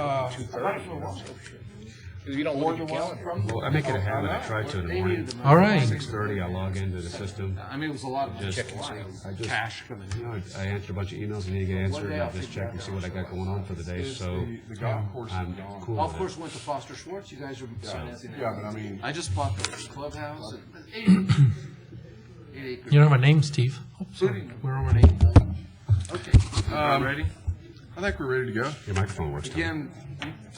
Because you don't look at your calendar. Well, I make it a habit. I try to in the morning. All right. 6:30, I log into the system. I mean, it was a lot of Just, I just, cash coming in. you know, I answer a bunch of emails and need to get answered, and I just check and see what I got going on for the day. So The golf course I'm is gone. cool Golf with course went to Foster Schwartz. You guys are financing that. Yeah, but I mean, I just bought the clubhouse. And 8 acres. You don't have a name, Steve. Oh, sorry. We're over an 8. Okay. Ready? I think we're ready to go. it. Your microphone works. Tom. Again,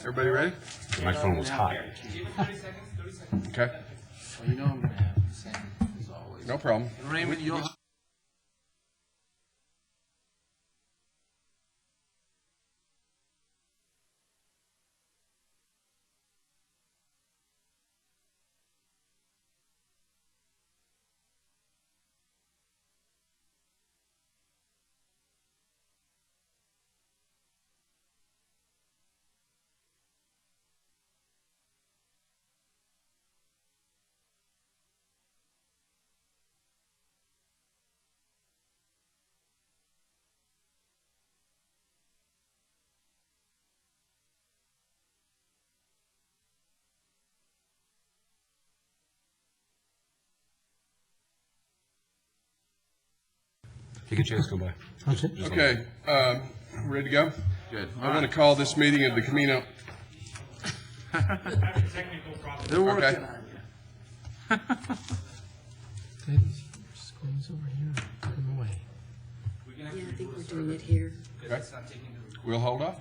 Everybody ready? Your microphone was hot. Okay, well, you know I'm going to have the same as always. no problem. Raymond, you'll. Take a chance, go by. Okay. Okay, ready to go? Good. I want to call this meeting of the Camino. They're working Okay. on you. Screen's over here. Put them away. Yeah, I think we're doing it here. Okay. We'll hold off.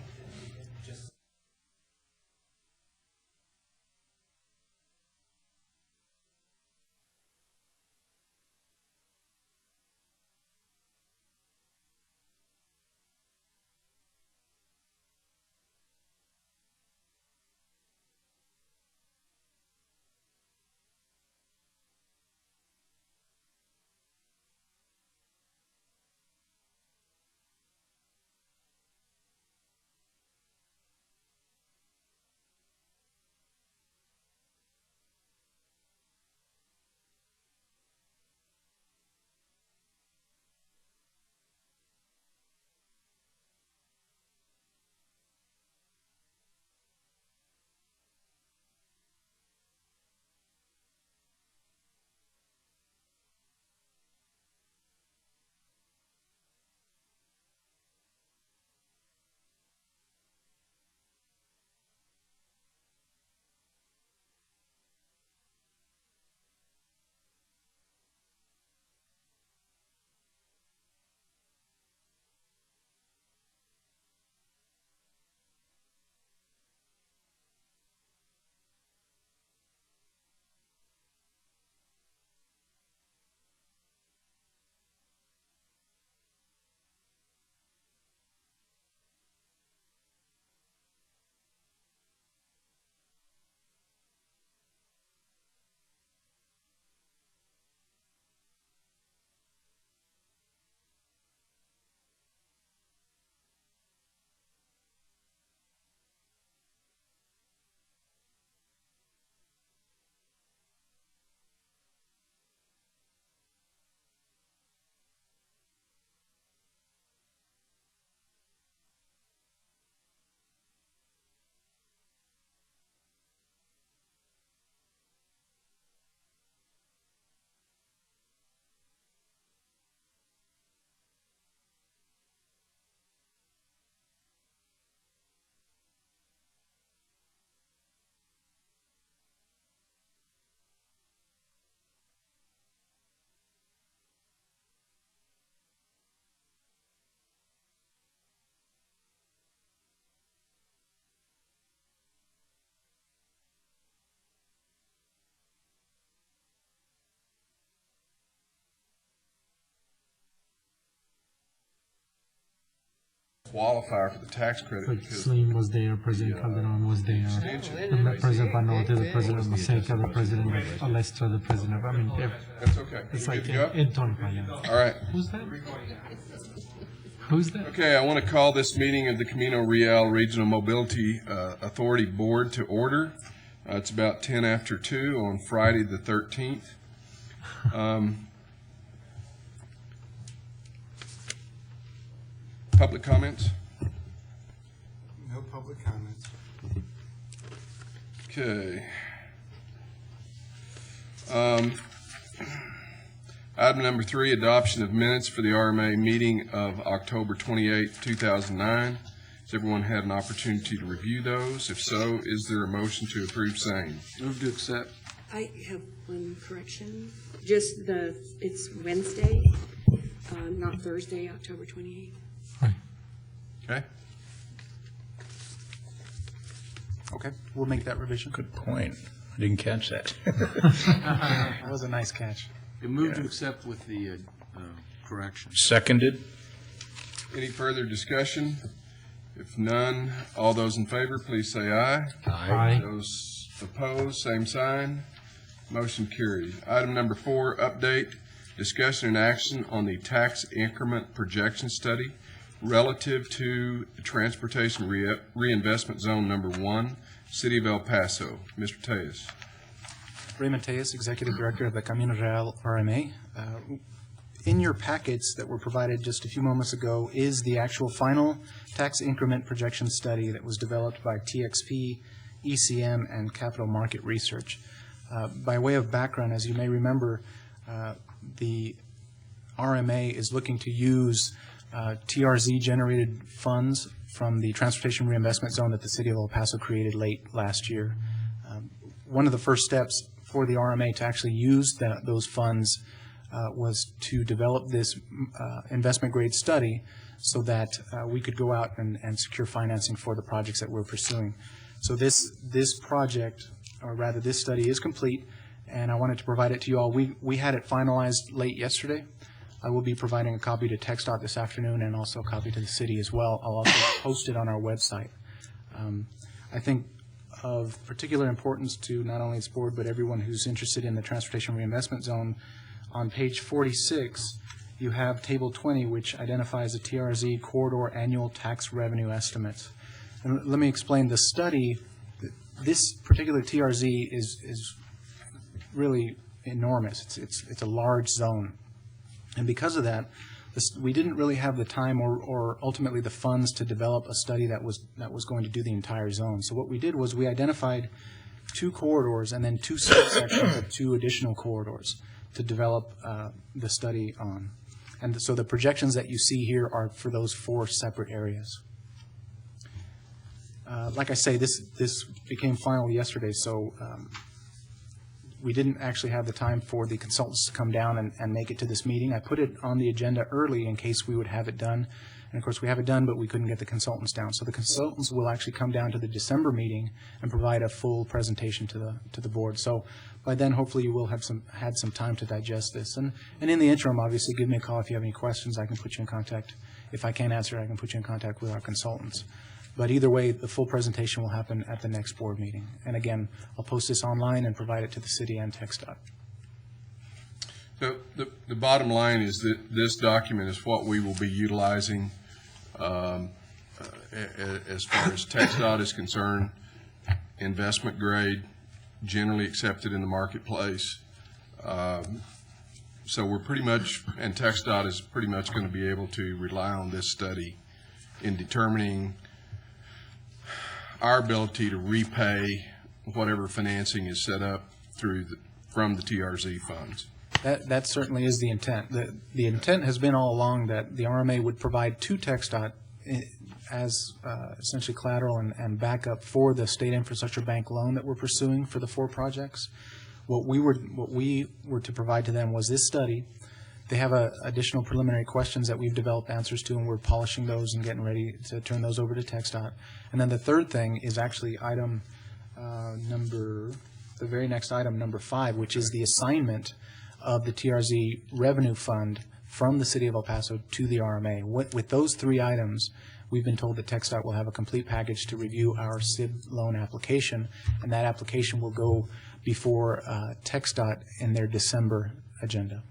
Qualifier for the tax credit Like because Slim was there, President Calderon was there, the President Panote, the President Maseca, the President Alestra, the President. I mean, that's okay. it's You like good to go? in 25 years. All right. Who's that? Who's that? Okay, I want to call this meeting of the Camino Real Regional Mobility Authority Board to order. It's about 10 after 2 on Friday the 13th. Public comments? No public public comments. Okay. Item number 3, adoption of minutes for the RMA meeting of October 28, 2009. Has everyone had an opportunity to review those? If so, is there a motion to approve same? Move to accept. I have one correction. Just it's Wednesday, not Thursday, October 28th. Okay. Okay, we'll make that revision. Good point. I didn't catch that. That was a nice catch. Move to accept with the correction. Seconded. Any further discussion? If none, all those in favor, please say aye. Aye. Those opposed, same sign. Motion carried. Item number 4, update, discussion and action on the tax increment projection study relative to the Transportation Reinvestment Zone number 1, City of El Paso. Mr. Tejas. Raymond Tejas, Executive Director of the Camino Real RMA. In your packets that were provided just a few moments ago is the actual final tax increment projection study that was developed by TXP, ECM, and Capital Market Research. By way of background, as you may remember, the RMA is looking to use TRZ-generated funds from the Transportation Reinvestment Zone that the City of El Paso created late last year. One of the first steps for the RMA to actually use those funds was to develop this investment-grade study so that we could go out and secure financing for the projects that we're pursuing. So this project, or rather this study, is complete, and I wanted to provide it to you all. We had it finalized late yesterday. I will be providing a copy to TxDOT this afternoon and also a copy to the city as well. I'll also post it on our website. I think of particular importance to not only this board but everyone who's interested in the Transportation Reinvestment Zone. On page 46, you have Table 20, which identifies the TRZ corridor annual tax revenue estimates. And let me explain the study. This particular TRZ is really enormous. It's a large zone. And because of that, we didn't really have the time or ultimately the funds to develop a study that was going to do the entire zone. So what we did was we identified 2 corridors and then 2 subsections of 2 additional corridors to develop the study on. And so the projections that you see here are for those 4 separate areas. Like I say, this became final yesterday, so we didn't actually have the time for the consultants to come down and make it to this meeting. I put it on the agenda early in case we would have it done. And of course, we have it done, but we couldn't get the consultants down. So the consultants will actually come down to the December meeting and provide a full presentation to the board. So by then, hopefully, you will have had some time to digest this. And in the interim, obviously, give me a call if you have any questions. I can put you in contact. If I can't answer, I can put you in contact with our consultants. But either way, the full presentation will happen at the next board meeting. And again, I'll post this online and provide it to the city and TxDOT. So the bottom line is that this document is what we will be utilizing as far as TxDOT is concerned, investment grade, generally accepted in the marketplace. So we're pretty much, and TxDOT is pretty much going to be able to rely on this study in determining our ability to repay whatever financing is set up from the TRZ funds. That certainly is the intent. The intent has been all along that the RMA would provide to TxDOT as essentially collateral and backup for the State Infrastructure Bank loan that we're pursuing for the 4 projects. What we were to provide to them was this study. They have additional preliminary questions that we've developed answers to, and we're polishing those and getting ready to turn those over to TxDOT. And then the third thing is actually item the very next item, number 5, which is the assignment of the TRZ revenue fund from the City of El Paso to the RMA. With those 3 items, we've been told that TxDOT will have a complete package to review our SID loan application, and that application will go before TxDOT in their December agenda.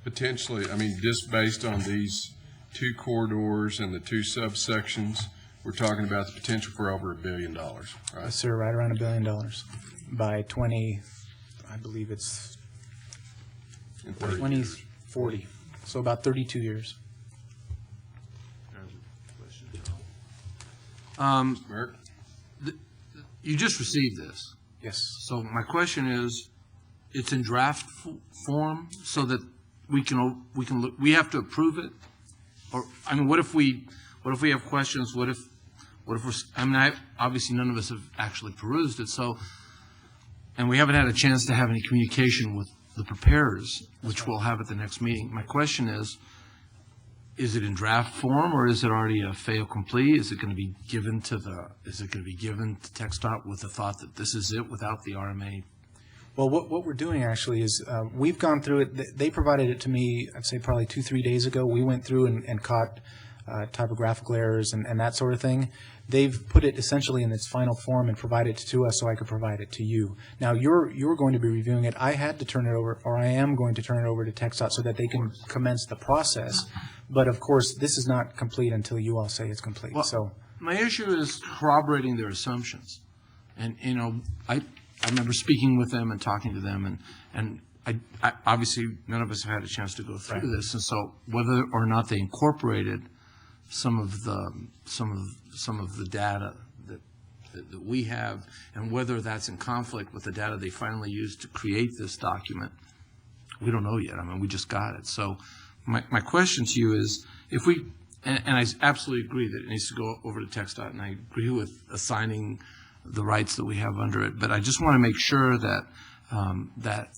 Potentially, I mean, just based on these 2 corridors and the 2 subsections, we're talking about the potential for over $1 billion, right? Yes, sir, right around $1 billion by 20, I believe it's 2040, so about 32 years. Merrick? You just received this. Yes. So my question is, it's in draft form so that we can look, we have to approve it? Or, I mean, what if we have questions? What if we're, I mean, obviously none of us have actually perused it, so, and we haven't had a chance to have any communication with the preparers, which we'll have at the next meeting. My question is it in draft form, or is it already a fait accompli? Is it going to be given to TxDOT with the thought that this is it without the RMA? Well, what we're doing actually is we've gone through it. They provided it to me, I'd say probably 2-3 days ago. We went through and caught typographical errors and that sort of thing. They've put it essentially in its final form and provided it to us so I could provide it to you. Now, you're going to be reviewing it. I had to turn it over, or I am going to turn it over to TxDOT so that they can commence the process. But, of course, this is not complete until you all say it's complete. Well, so my issue is corroborating their assumptions. And, you know, I remember speaking with them and talking to them, and I obviously none of us have had a chance to go through this, and so whether or not they incorporated some of the data that we have, and whether that's in conflict with the data they finally used to create this document, we don't know yet. I mean, we just got it. So my question to you is, if we, and I absolutely agree that it needs to go over to TxDOT, and I agree with assigning the rights that we have under it, but I just want to make sure that that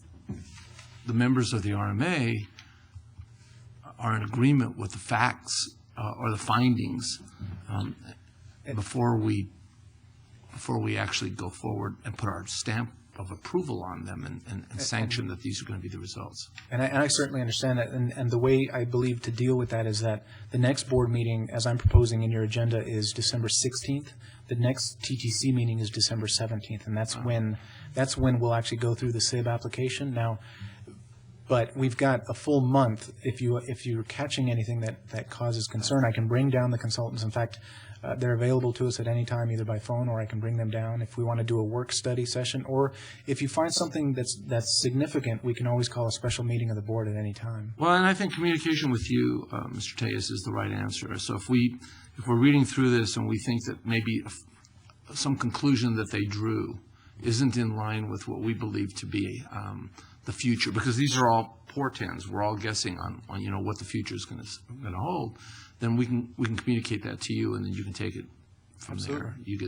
the members of the RMA are in agreement with the facts or the findings before we actually go forward and put our stamp of approval on them and sanction that these are going to be the results. And I certainly understand that, and the way I believe to deal with that is that the next board meeting, as I'm proposing in your agenda, is December 16th. The next TTC meeting is December 17th, and that's when we'll actually go through the SIB application. Now, but we've got a full month. If you're catching anything that causes concern, I can bring down the consultants. In fact, they're available to us at any time, either by phone or I can bring them down if we want to do a work study session. Or if you find something that's significant, we can always call a special meeting of the board at any time. Well, and I think communication with you, Mr. Tejas, is the right answer. So if we're reading through this and we think that maybe some conclusion that they drew isn't in line with what we believe to be the future, because these are all portends, we're all guessing on what the future is going to hold, then we can communicate that to you, and then you can take it from Absolutely. there. You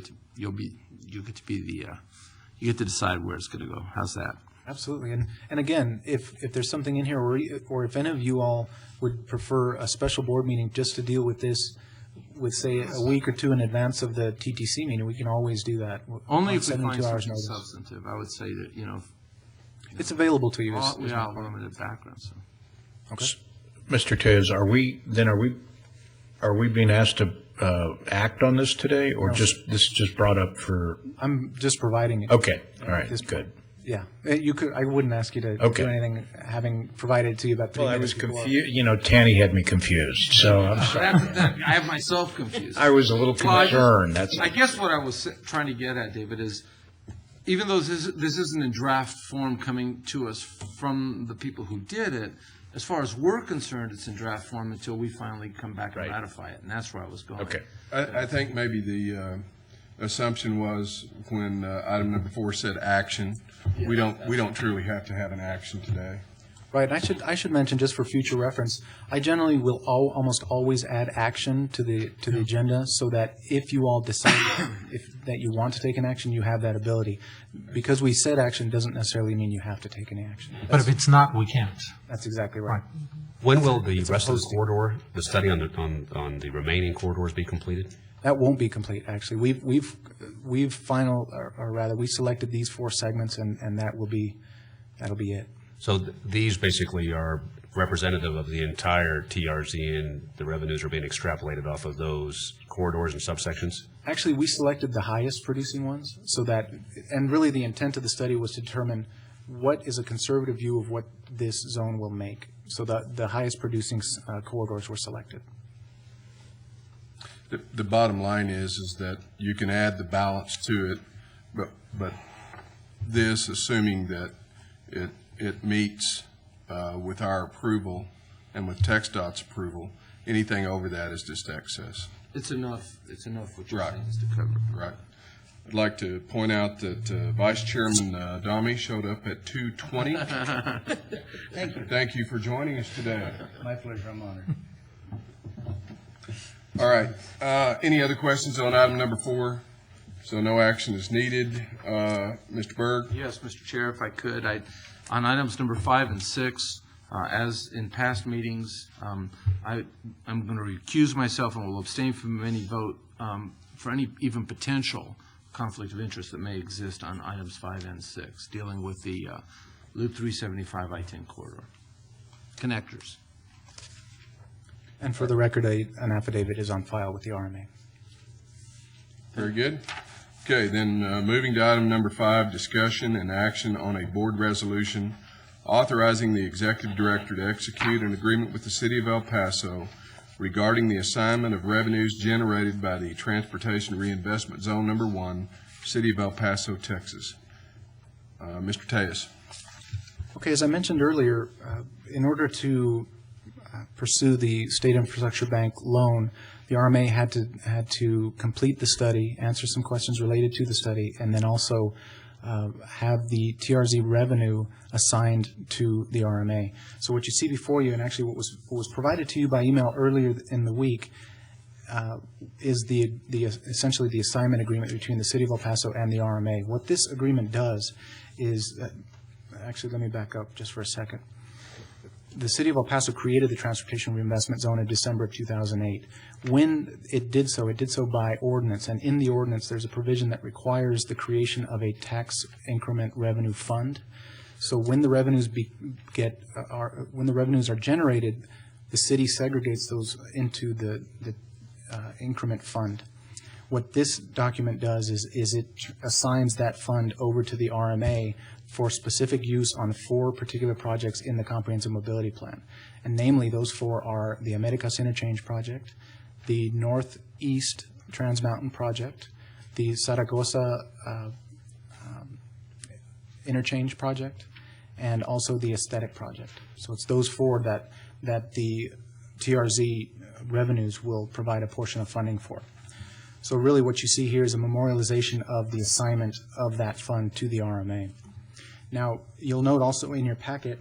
get to decide where it's going to go. How's that? Absolutely. And again, if there's something in here, or if any of you all would prefer a special board meeting just to deal with this, with say a week or two in advance of the TTC meeting, we can always do that. Only on if we 72 find hours something notice. substantive. I would say that, It's available to you. we have limited background. So. Okay. Mr. Tejas, are we being asked to act on this today, or this is just brought up for? I'm just providing it. Okay, all right, This- good. Yeah, you could. I wouldn't ask you to Okay. do anything having provided it to you about 3 Well, I minutes was before. confused. Tanny had me confused, so I'm sorry. I have myself confused. I was a little concerned. I guess what I was trying to get at, David, is even though this isn't in draft form coming to us from the people who did it, as far as we're concerned, it's in draft form until we finally come back and Right. ratify it, and that's where I was going. Okay. I think maybe the assumption was when item number 4 said action, we don't truly have to have an action today. Right. I should mention, just for future reference, I generally will almost always add action to the agenda, so that if you all decide that you want to take an action, you have that ability. Because we said action doesn't necessarily mean you have to take any action. But if it's not, we can't. That's exactly right. When will the rest of the corridor, the study on the remaining corridors be completed? That won't be complete, actually. We selected these 4 segments, and that'll be it. So these basically are representative of the entire TRZ, and the revenues are being extrapolated off of those corridors and subsections? Actually, we selected the highest producing ones, so that, and really the intent of the study was to determine what is a conservative view of what this zone will make. So the highest producing corridors were selected. The bottom line is that you can add the balance to it, but this, assuming that it meets with our approval and with TxDOT's approval, anything over that is just excess. It's enough what you're Right. saying is to cover. Right. I'd like to point out that Vice Chairman Dami showed up at 2:20. Thank you. Thank you for joining us today. My pleasure, I'm honored. All right. Any other questions on item number 4? So no action is needed. Mr. Berg? Yes, Mr. Chair, if I could, on items number 5 and 6, as in past meetings, I'm going to recuse myself and will abstain from any vote for any even potential conflict of interest that may exist on items 5 and 6, dealing with the Loop 375 I-10 corridor connectors. And for the record, an affidavit is on file with the RMA. Very good. Okay, then moving to item number 5, discussion and action on a board resolution authorizing the executive director to execute an agreement with the city of El Paso regarding the assignment of revenues generated by the Transportation Reinvestment Zone Number 1, City of El Paso, Texas. Mr. Tejas. Okay, as I mentioned earlier, in order to pursue the State Infrastructure Bank loan, the RMA had to complete the study, answer some questions related to the study, and then also have the TRZ revenue assigned to the RMA. So what you see before you, and actually what was provided to you by email earlier in the week, is essentially the assignment agreement between the City of El Paso and the RMA. What this agreement does is, actually let me back up just for a second. The City of El Paso created the Transportation Reinvestment Zone in December of 2008. When it did so by ordinance, and in the ordinance there's a provision that requires the creation of a tax increment revenue fund. So when the revenues when the revenues are generated, the city segregates those into the increment fund. What this document does is it assigns that fund over to the RMA for specific use on 4 particular projects in the Comprehensive Mobility Plan. And namely, those 4 are the Americas Interchange Project, the Northeast Trans Mountain Project, the Zaragoza Interchange Project, and also the Aesthetic Project. So it's those 4 that the TRZ revenues will provide a portion of funding for. So really what you see here is a memorialization of the assignment of that fund to the RMA. Now, you'll note also in your packet,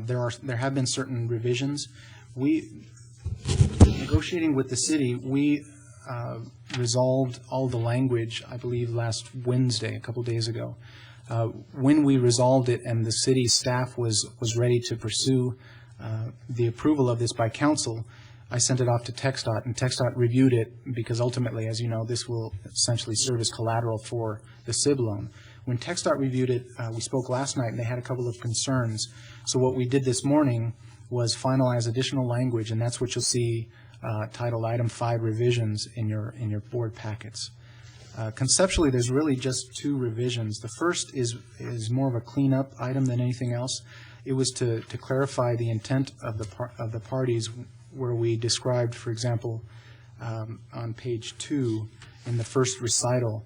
there have been certain revisions. Negotiating with the city, we resolved all the language, I believe, last Wednesday, a couple days ago. When we resolved it and the city staff was ready to pursue the approval of this by council, I sent it off to TxDOT, and TxDOT reviewed it because ultimately, as you know, this will essentially serve as collateral for the SIB loan. When TxDOT reviewed it, we spoke last night, and they had a couple of concerns. So what we did this morning was finalize additional language, and that's what you'll see titled Item 5 Revisions in your board packets. Conceptually, there's really just 2 revisions. The first is more of a cleanup item than anything else. It was to clarify the intent of the parties, where we described, for example, on page 2 in the first recital,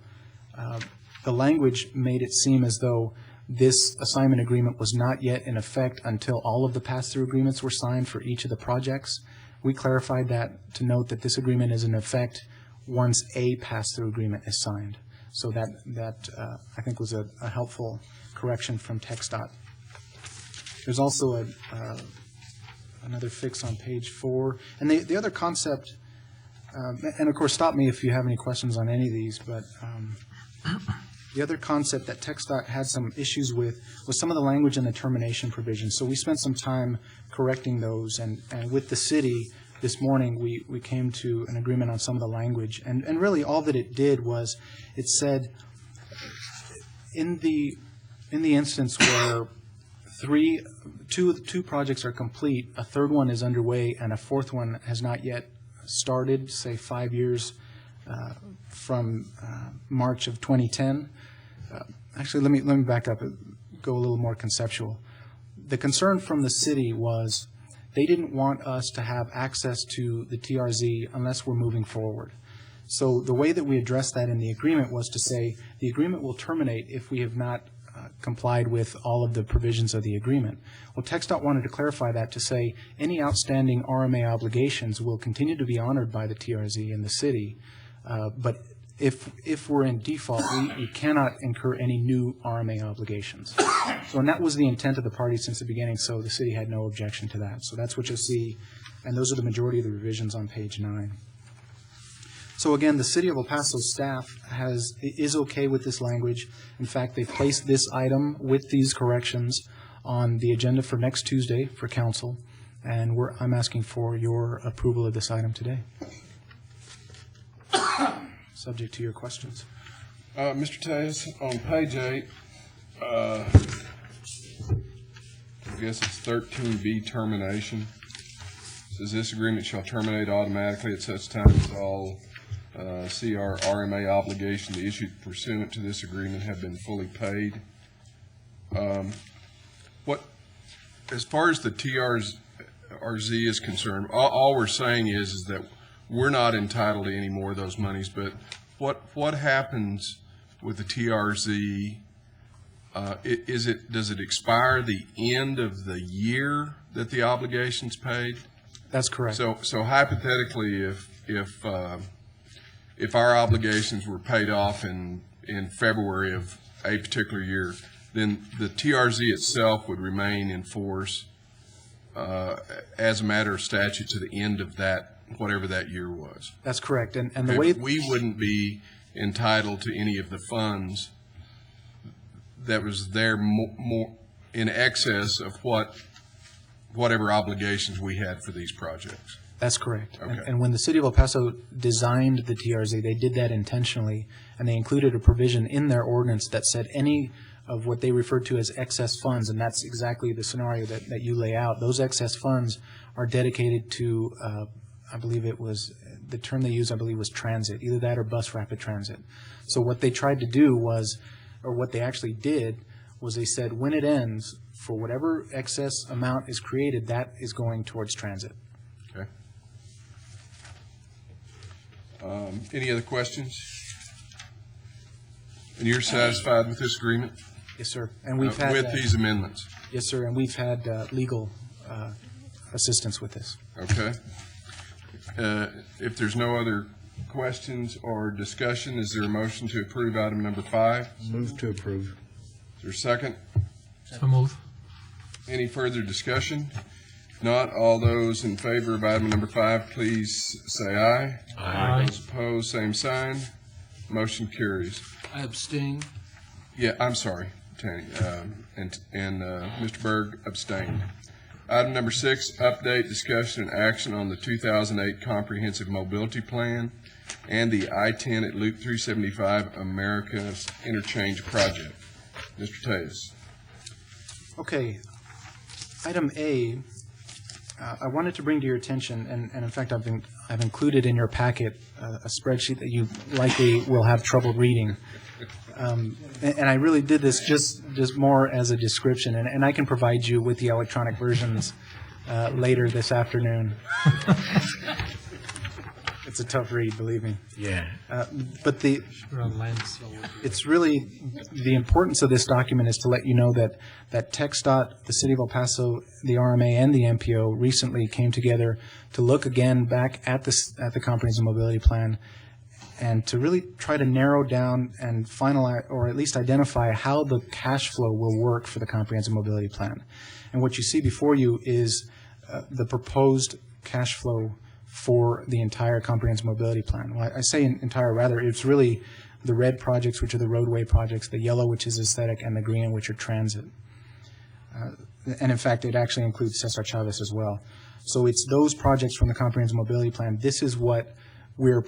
the language made it seem as though this assignment agreement was not yet in effect until all of the pass-through agreements were signed for each of the projects. We clarified that to note that this agreement is in effect once a pass-through agreement is signed. So that I think was a helpful correction from TxDOT. There's also another fix on page 4. And the other concept, and of course stop me if you have any questions on any of these, but the other concept that TxDOT had some issues with was some of the language in the termination provision. So we spent some time correcting those, and with the city this morning we came to an agreement on some of the language. And really all that it did was it said in the instance where two projects are complete, a third one is underway, and a fourth one has not yet started, say 5 years from March of 2010. Actually, let me back up and go a little more conceptual. The concern from the city was they didn't want us to have access to the TRZ unless we're moving forward. So the way that we addressed that in the agreement was to say the agreement will terminate if we have not complied with all of the provisions of the agreement. Well, TxDOT wanted to clarify that to say any outstanding RMA obligations will continue to be honored by the TRZ and the city, but if we're in default, we cannot incur any new RMA obligations. So, and that was the intent of the parties since the beginning, so the city had no objection to that. So that's what you'll see, and those are the majority of the revisions on page 9. So again, the City of El Paso staff is okay with this language. In fact, they placed this item with these corrections on the agenda for next Tuesday for council, and I'm asking for your approval of this item today. Subject to your questions. Mr. Tejas, on page 8, I guess it's 13B termination. It says this agreement shall terminate automatically at such time as all CRRMA obligations issued pursuant to this agreement have been fully paid. As far as the TRZ is concerned, all we're saying is that we're not entitled to any more of those monies, but what happens with the TRZ? Does it expire the end of the year that the obligation's paid? That's correct. So hypothetically, if our obligations were paid off in February of a particular year, then the TRZ itself would remain in force as a matter of statute to the end of that, whatever that year was. That's correct. And the way we wouldn't be entitled to any of the funds that was there more in excess of whatever obligations we had for these projects. That's correct. Okay. And when the City of El Paso designed the TRZ, they did that intentionally, and they included a provision in their ordinance that said any of what they referred to as excess funds, and that's exactly the scenario that you lay out. Those excess funds are dedicated to, I believe it was, the term they used, I believe, was transit, either that or bus rapid transit. So what they tried to do was, or what they actually did, was they said when it ends, for whatever excess amount is created, that is going towards transit. Okay. Any other questions? And you're satisfied with this agreement? Yes, sir. And we've had with these amendments? Yes, sir. And we've had legal assistance with this. Okay. If there's no other questions or discussion, is there a motion to approve item number 5? Move to approve. Is there a second? So move. Any further discussion? If not, all those in favor of item number 5, please say aye. Aye. Those opposed, same sign. Motion carries. I abstain. Yeah, I'm sorry, Tanny, and Mr. Berg abstained. Item number 6, update, discussion, and action on the 2008 Comprehensive Mobility Plan and the I-10 at Loop 375 America's Interchange Project. Mr. Tejas. Okay. Item A, I wanted to bring to your attention, and in fact, I've included in your packet a spreadsheet that you likely will have trouble reading. And I really did this just more as a description, and I can provide you with the electronic versions later this afternoon. It's a tough read, believe me. Yeah. But it's really, the importance of this document is to let you know that TxDOT, the City of El Paso, the RMA, and the MPO recently came together to look again back at the Comprehensive Mobility Plan and to really try to narrow down and finalize, or at least identify, how the cash flow will work for the Comprehensive Mobility Plan. And what you see before you is the proposed cash flow for the entire Comprehensive Mobility Plan. Well, I say entire, rather, it's really the red projects, which are the roadway projects, the yellow, which is aesthetic, and the green, which are transit. And in fact, it actually includes Cesar Chavez as well. So it's those projects from the Comprehensive Mobility Plan. This is what we're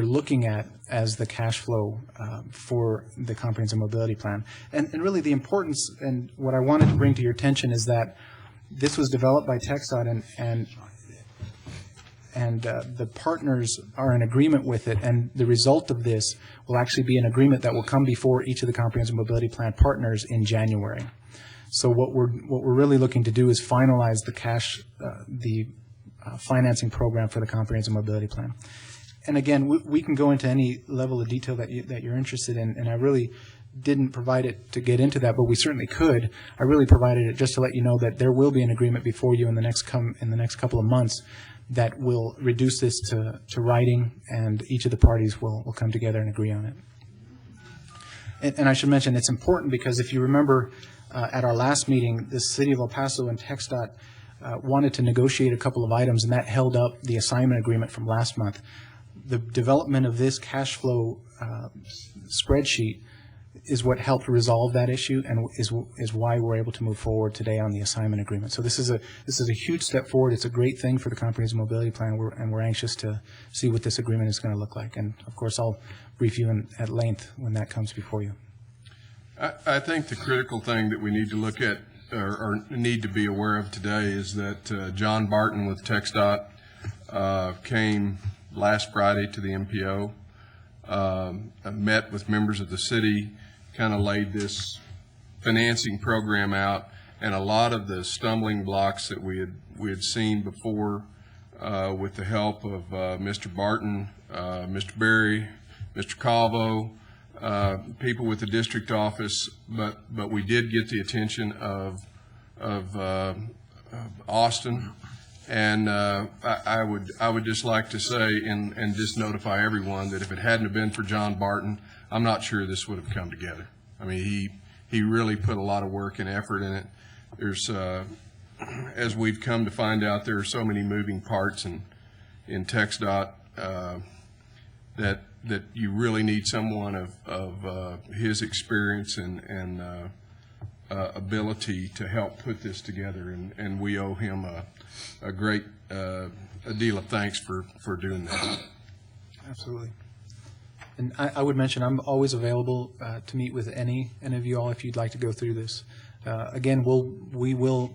looking at as the cash flow for the Comprehensive Mobility Plan. And really the importance, and what I wanted to bring to your attention, is that this was developed by TxDOT, and the partners are in agreement with it, and the result of this will actually be an agreement that will come before each of the Comprehensive Mobility Plan partners in January. So what we're really looking to do is finalize the financing program for the Comprehensive Mobility Plan. And again, we can go into any level of detail that you're interested in, and I really didn't provide it to get into that, but we certainly could. I really provided it just to let you know that there will be an agreement before you in the next couple of months that will reduce this to writing, and each of the parties will come together and agree on it. And I should mention, it's important because if you remember at our last meeting, the City of El Paso and TxDOT wanted to negotiate a couple of items, and that held up the assignment agreement from last month. The development of this cash flow spreadsheet is what helped resolve that issue, and is why we're able to move forward today on the assignment agreement. So this is a huge step forward. It's a great thing for the comprehensive mobility plan, and we're anxious to see what this agreement is going to look like. And of course, I'll brief you at length when that comes before you. I think the critical thing that we need to look at or need to be aware of today is that John Barton with TxDOT came last Friday to the MPO, met with members of the city, kind of laid this financing program out, and a lot of the stumbling blocks that we had seen before with the help of Mr. Barton, Mr. Berry, Mr. Calvo, people with the district office, but we did get the attention of Austin, and I would just like to say and just notify everyone that if it hadn't have been for John Barton, I'm not sure this would have come together. I mean, he really put a lot of work and effort in it. There's as we've come to find out, there are so many moving parts in TxDOT that you really need someone of his experience and ability to help put this together, and we owe him a great a deal of thanks for doing that. Absolutely. And I would mention I'm always available to meet with any of you all if you'd like to go through this. Again, we will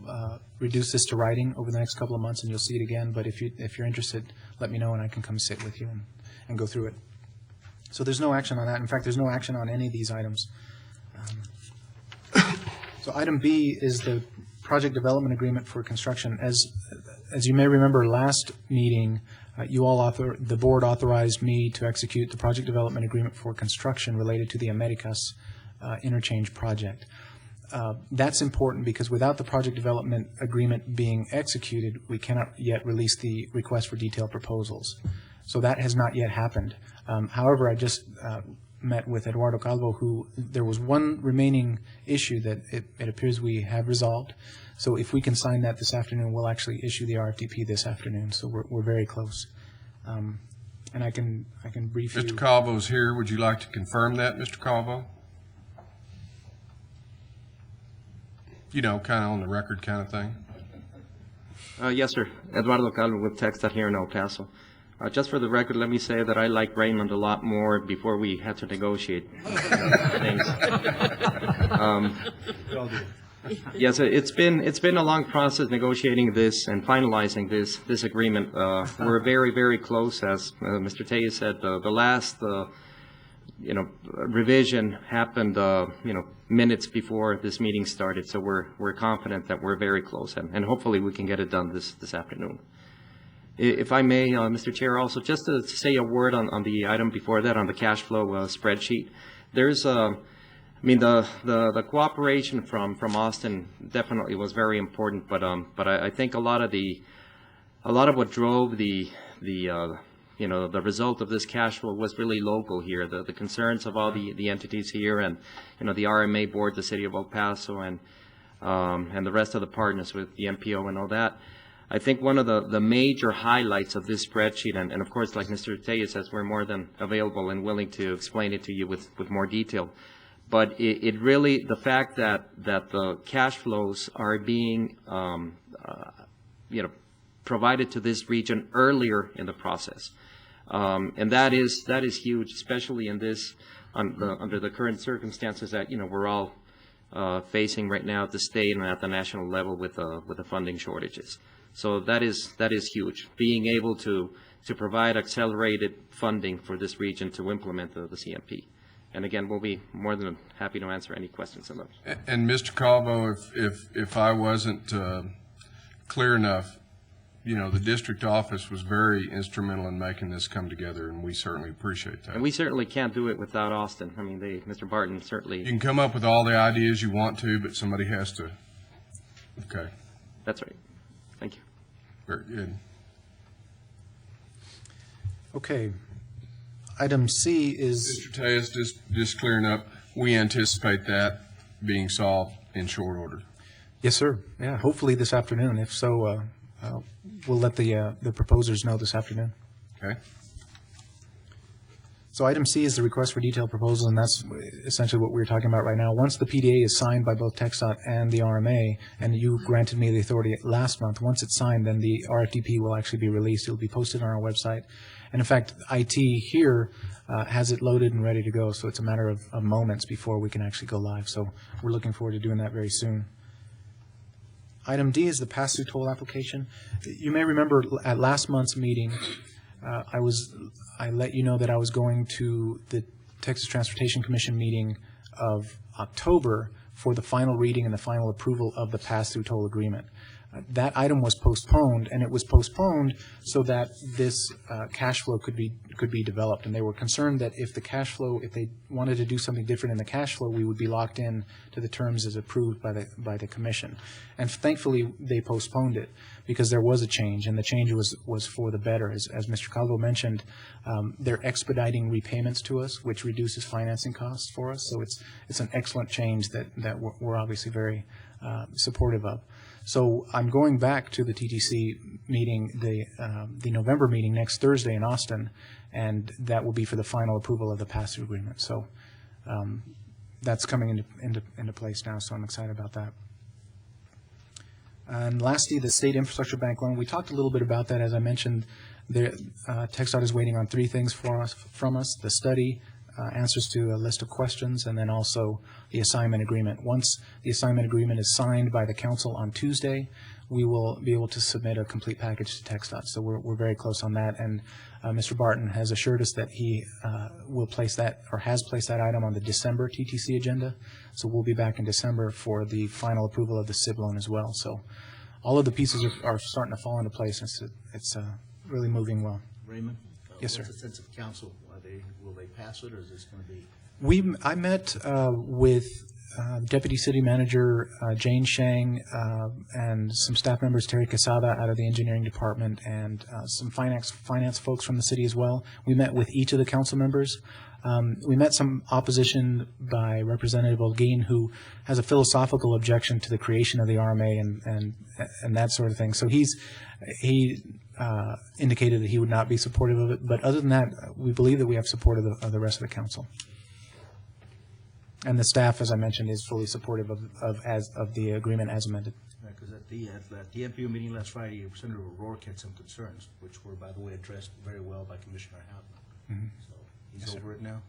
reduce this to writing over the next couple of months, and you'll see it again. But if you're interested, let me know, and I can come sit with you and go through it. So there's no action on that. In fact, there's no action on any of these items. So item B is the project development agreement for construction. As you may remember, last meeting, the board authorized me to execute the project development agreement for construction related to the Americas interchange project. That's important because without the project development agreement being executed, we cannot yet release the request for detailed proposals. So that has not yet happened. However, I just met with Eduardo Calvo, who there was one remaining issue that it appears we have resolved. So if we can sign that this afternoon, we'll actually issue the RFDP this afternoon. So we're very close. And I can brief you. Mr. Calvo's here. Would you like to confirm that, Mr. Calvo? You know, kind of on the record kind of thing. Yes, sir. Eduardo Calvo with TxDOT here in El Paso. Just for the record, let me say that I like Raymond a lot more before we had to negotiate things. Yes, it's been a long process negotiating this and finalizing this agreement. We're very, very close, as Mr. Tellez said. The last revision happened minutes before this meeting started, so we're confident that we're very close, and hopefully we can get it done this afternoon. If I may, Mr. Chair, also just to say a word on the item before that, on the cash flow spreadsheet. There's the cooperation from Austin definitely was very important, but I think a lot of what drove the result of this cash flow was really local here. The concerns of all the entities here, and the RMA board, the city of El Paso, and the rest of the partners with the MPO and all that. I think one of the major highlights of this spreadsheet, and of course, like Mr. Tellez says, we're more than available and willing to explain it to you with more detail. But it really, the fact that the cash flows are being provided to this region earlier in the process, and that is huge, especially in this under the current circumstances that we're all facing right now at the state and at the national level with the funding shortages. So that is huge. Being able to provide accelerated funding for this region to implement the CMP. And again, we'll be more than happy to answer any questions on those. And Mr. Calvo, if I wasn't clear enough, the district office was very instrumental in making this come together, and we certainly appreciate that. And we certainly can't do it without Austin. I mean, Mr. Barton You certainly, can come up with all the ideas you want to, but somebody has to. Okay, that's right. Thank you. very good. Okay. Item C is, Mr. Tejas, just clearing up, we anticipate that being solved in short order. yes, sir. Yeah, hopefully this afternoon. If so, we'll let the proposers know this afternoon. Okay? So item C is the request for detailed proposal, and that's essentially what we're talking about right now. Once the PDA is signed by both TxDOT and the RMA, and you granted me the authority last month, once it's signed, then the RFDP will actually be released. It'll be posted on our website. And in fact, IT here has it loaded and ready to go, so it's a matter of moments before we can actually go live. So we're looking forward to doing that very soon. Item D is the pass-through toll application. You may remember at last month's meeting, I let you know that I was going to the Texas Transportation Commission meeting of October for the final reading and the final approval of the pass-through toll agreement. That item was postponed, and it was postponed so that this cash flow could be developed. And they were concerned that if they wanted to do something different in the cash flow, we would be locked in to the terms as approved by the commission. And thankfully, they postponed it because there was a change, and the change was for the better. As Mr. Calvo mentioned, they're expediting repayments to us, which reduces financing costs for us. So it's an excellent change that we're obviously very supportive of. So I'm going back to the TTC meeting, the November meeting next Thursday in Austin, and that will be for the final approval of the pass-through agreement. So that's coming into place now, so I'm excited about that. And lastly, the State Infrastructure Bank loan. We talked a little bit about that. As I mentioned, TxDOT is waiting on three things from us: the study, answers to a list of questions, and then also the assignment agreement. Once the assignment agreement is signed by the council on Tuesday, we will be able to submit a complete package to TxDOT. So we're very close on that, and Mr. Barton has assured us that he will place that, or has placed that item on the December TTC agenda. So we'll be back in December for the final approval of the SIB loan as well. So all of the pieces are starting to fall into place. It's really moving well. Raymond? Yes, sir. What's the sense of council? Will they pass it, or is this going to be? I met with Deputy City Manager Jane Shang and some staff members, Terry Quesada out of the engineering department, and some finance folks from the city as well. We met with each of the council members. We met some opposition by Representative Olguin, who has a philosophical objection to the creation of the RMA and that sort of thing. So he indicated that he would not be supportive of it. But other than that, we believe that we have support of the rest of the council. And the staff, as I mentioned, is fully supportive of the agreement as amended. Because at the MPU meeting last Friday, Senator O'Rourke had some concerns, which were, by the way, addressed very well by Commissioner Houghton. Mm-hmm. So he's over it now.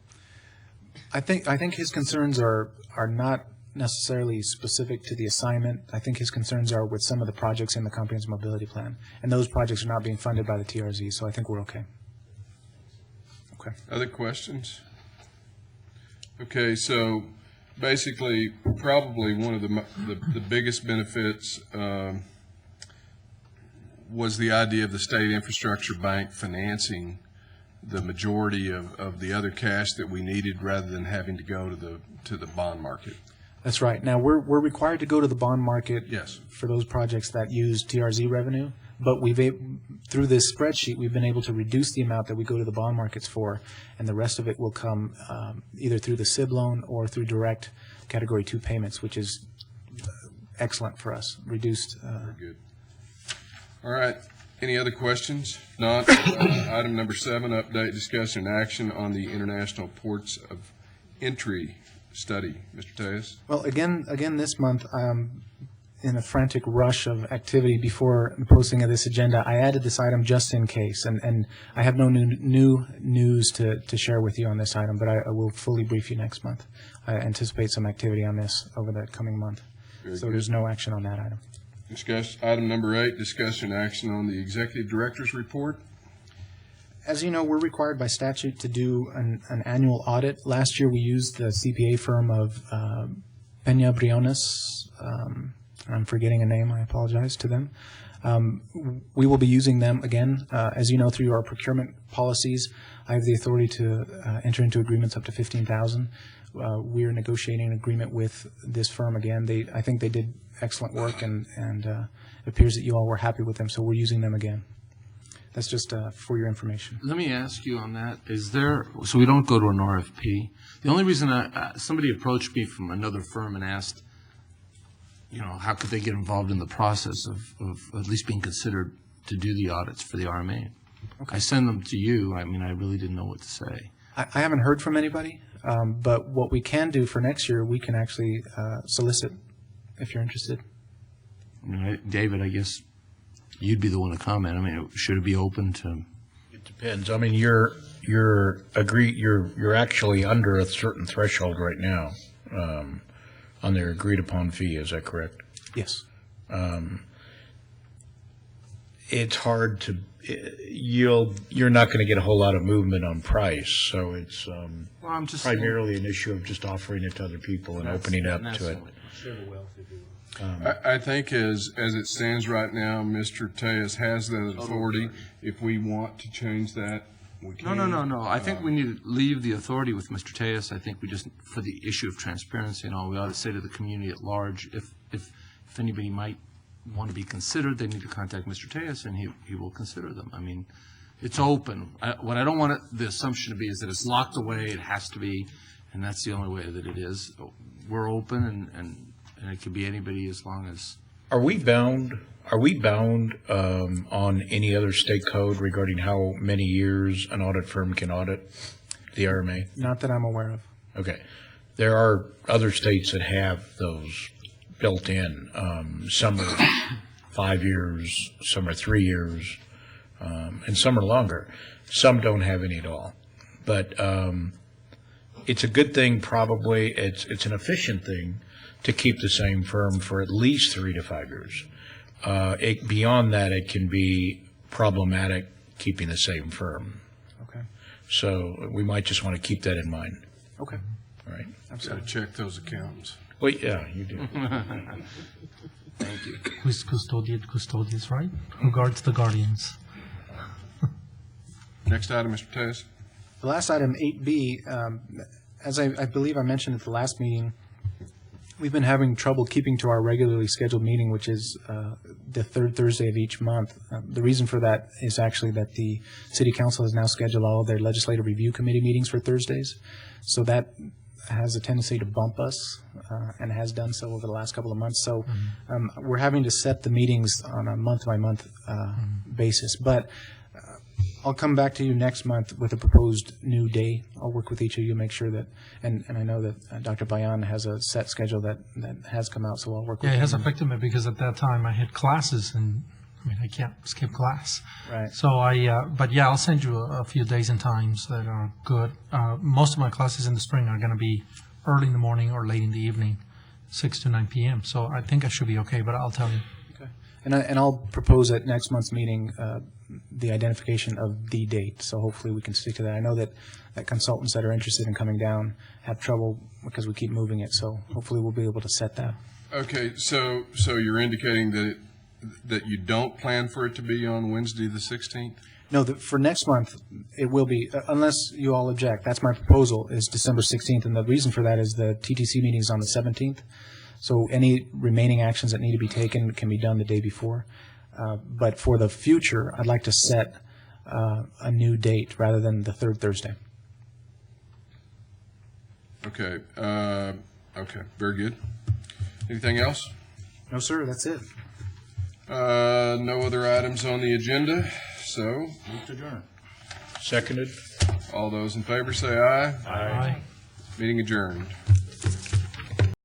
I think his concerns are not necessarily specific to the assignment. I think his concerns are with some of the projects in the comprehensive mobility plan, and those projects are not being funded by the TRZ. So I think we're okay. Okay. Other questions? Okay, so basically, probably one of the biggest benefits was the idea of the State Infrastructure Bank financing the majority of the other cash that we needed, rather than having to go to the bond market. That's right. Now we're required to go to the bond market. Yes. For those projects that use TRZ revenue, but through this spreadsheet, we've been able to reduce the amount that we go to the bond markets for, and the rest of it will come either through the SIB loan or through direct Category 2 payments, which is excellent for us. Reduced. Very good. All right. Any other questions? Not. Item number 7, update, discussion, and action on the International Ports of Entry study. Mr. Tejas? Well, again this month, in a frantic rush of activity before posting of this agenda, I added this item just in case, and I have no new news to share with you on this item, but I will fully brief you next month. I anticipate some activity on this over the coming month. Very so good. There's no action on that item. Item number 8, discussion and action on the Executive Director's report. As you know, we're required by statute to do an annual audit. Last year, we used the CPA firm of Peña Briones. I'm forgetting a name. I apologize to them. We will be using them again. As you know, through our procurement policies, I have the authority to enter into agreements up to 15,000. We are negotiating an agreement with this firm again. I think they did excellent work, and it appears that you all were happy with them, so we're using them again. That's just for your information. Let me ask you on that, so we don't go to an RFP. The only reason somebody approached me from another firm and asked, how could they get involved in the process of at least being considered to do the audits for the RMA? Okay. I send them to you. I mean, I really didn't know what to say. I haven't heard from anybody, but what we can do for next year, we can actually solicit if you're interested. David, I guess you'd be the one to comment. I mean, should it be open to? It depends. I mean, you're actually under a certain threshold right now on their agreed upon fee. Is that correct? Yes. It's hard to. You're not going to get a whole lot of movement on price, so it's I'm just primarily an issue of just offering it to other people and opening up to it. Share the wealth, if you will. I think as it stands right now, Mr. Tejas has that authority. If we want to change that, we can. No. I think we need to leave the authority with Mr. Tejas. I think we just, for the issue of transparency and all, we ought to say to the community at large, if anybody might want to be considered, they need to contact Mr. Tejas, and he will consider them. I mean, it's open. What I don't want the assumption to be is that it's locked away, it has to be, and that's the only way that it is. We're open, and it could be anybody as long as. Are we bound on any other state code regarding how many years an audit firm can audit the RMA? Not that I'm aware of. Okay. There are other states that have those built in. Some are 5 years, some are 3 years, and some are longer. Some don't have any at all. But it's a good thing, probably. It's an efficient thing to keep the same firm for at least 3 to 5 years. Beyond that, it can be problematic keeping the same firm. Okay. So we might just want to keep that in mind. Okay. All right. Got to check those accountants. Well, yeah, you do. Thank you. Who's custodians, right? Who guards the guardians? Next item, Mr. Tejas. The last item, 8B, as I believe I mentioned at the last meeting, we've been having trouble keeping to our regularly scheduled meeting, which is the third Thursday of each month. The reason for that is actually that the City Council has now scheduled all of their Legislative Review Committee meetings for Thursdays. So that has a tendency to bump us and has done so over the last couple of months. So we're having to set the meetings on a month-by-month basis. But I'll come back to you next month with a proposed new day. I'll work with each of you, make sure that, and I know that Dr. Bayan has a set schedule that has come out, so I'll work with Yeah, you. it has affected me because at that time I had classes, and I mean I can't skip class. Right. So but yeah, I'll send you a few days and times that are good. Most of my classes in the spring are going to be early in the morning or late in the evening, 6 to 9 p.m. So I think I should be okay, but I'll tell you. Okay. And I'll propose at next month's meeting the identification of the date, so hopefully we can stick to that. I know that consultants that are interested in coming down have trouble because we keep moving it, so hopefully we'll be able to set that. Okay, so you're indicating that you don't plan for it to be on Wednesday, the 16th? No, for next month, it will be, unless you all object. That's my proposal, is December 16th, and the reason for that is the TTC meeting is on the 17th, so any remaining actions that need to be taken can be done the day before. But for the future, I'd like to set a new date rather than the third Thursday. Okay, okay, very good. Anything else? No, sir, that's it. No other items on the agenda, so Move to adjourn. Seconded? all those in favor say aye. Aye. Meeting adjourned.